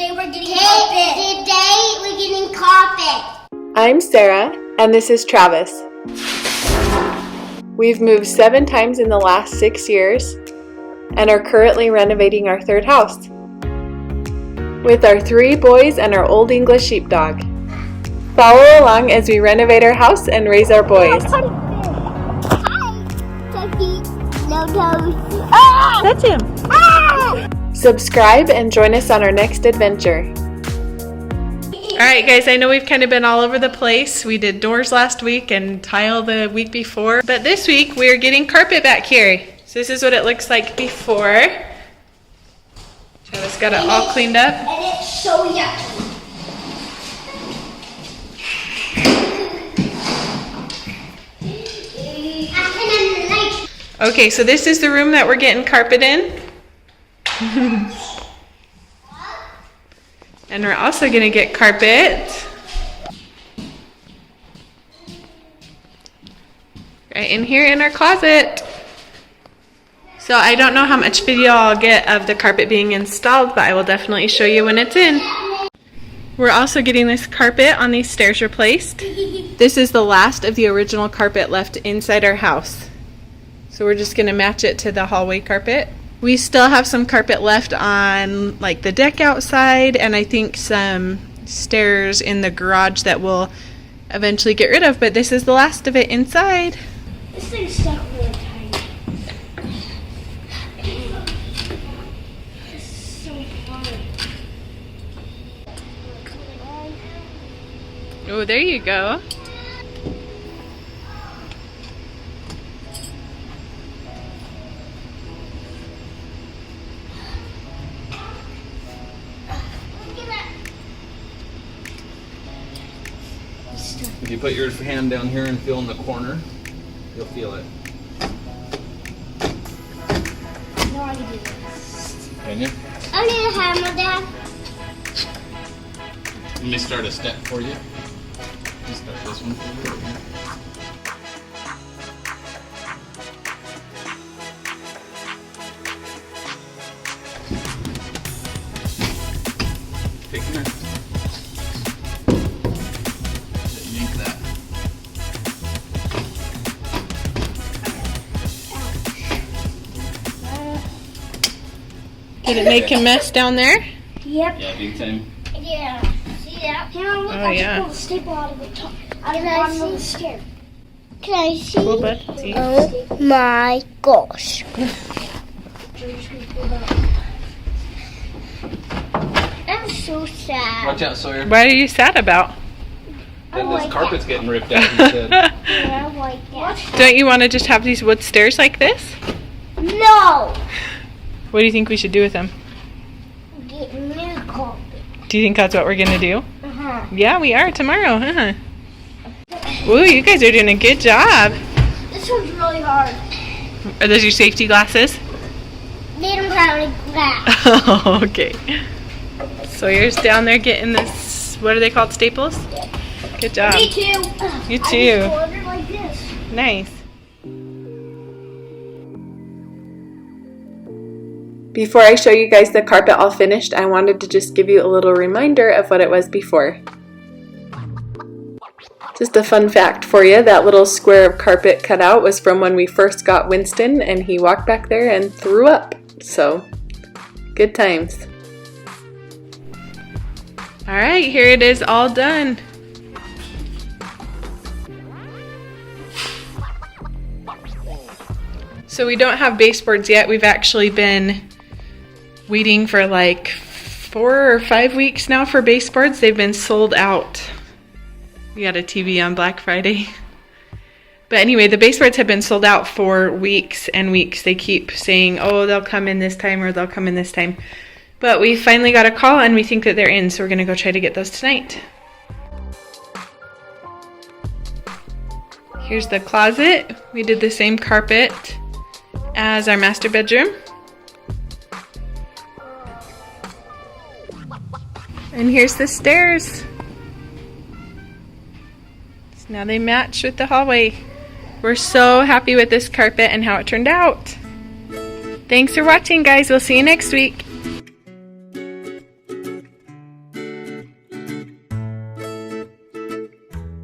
Today we're getting carpet. I'm Sarah, and this is Travis. We've moved 7 times in the last 6 years and are currently renovating our 3rd house with our 3 boys and our Old English sheepdog. Follow along as we renovate our house and raise our boys. Hi, Chucky. No toes. Ah! That's him. Ah! Subscribe and join us on our next adventure. Alright guys, I know we've kind of been all over the place. We did doors last week and tile the week before. But this week we're getting carpet back here. So this is what it looks like before. Travis got it all cleaned up. And it's so yucky. Okay, so this is the room that we're getting carpet in. And we're also going to get carpet right in here in our closet. So I don't know how much video I'll get of the carpet being installed, but I will definitely show you when it's in. We're also getting this carpet on these stairs replaced. This is the last of the original carpet left inside our house. So we're just going to match it to the hallway carpet. We still have some carpet left on like the deck outside, and I think some stairs in the garage that we'll eventually get rid of, but this is the last of it inside. This thing's stuck really tight. It's so hard. Oh, there you go. If you put your hand down here and feel in the corner, you'll feel it. No, I can do this. Can you? I need a hammer, Dad. Let me start a step for you. Let me start this one for you. Take it there. Yank that. Did it make a mess down there? Yep. Yeah, big time. Yeah. See that? Here, look, Oh, I yeah. just pulled a staple out of the top. Out of the bottom of the stair. Can I see? Cool, bud. See? Oh my gosh. I'm so sad. Watch out, Sawyer. What are you sad about? Then like this carpet's that. getting ripped out, he said. Yeah, I like that. Don't you want to just have these wood stairs like this? No! What do you think we should do with them? Get new carpet. Do you think that's what we're going to do? Uh-huh. Yeah, we are tomorrow, huh? Ooh, you guys are doing a good job. This one's really hard. Are those your safety glasses? They don't have any glass. Oh, okay. Sawyer's down there getting this, what are they called, staples? Good job. Me too. You I too. just ordered like this. Nice. Before I show you guys the carpet all finished, I wanted to just give you a little reminder of what it was before. Just a fun fact for you, that little square of carpet cut out was from when we first got Winston and he walked back there and threw up. So, good times. Alright, here it is all done. So we don't have baseboards yet. We've actually been waiting for like 4 or 5 weeks now for baseboards. They've been sold out. We got a TV on Black Friday. But anyway, the baseboards have been sold out for weeks and weeks. They keep saying, oh, they'll come in this time or they'll come in this time. But we finally got a call and we think that they're in, so we're going to go try to get those tonight. Here's the closet. We did the same carpet as our master bedroom. And here's the stairs. So now they match with the hallway. We're so happy with this carpet and how it turned out. Thanks for watching, guys. We'll see you next week.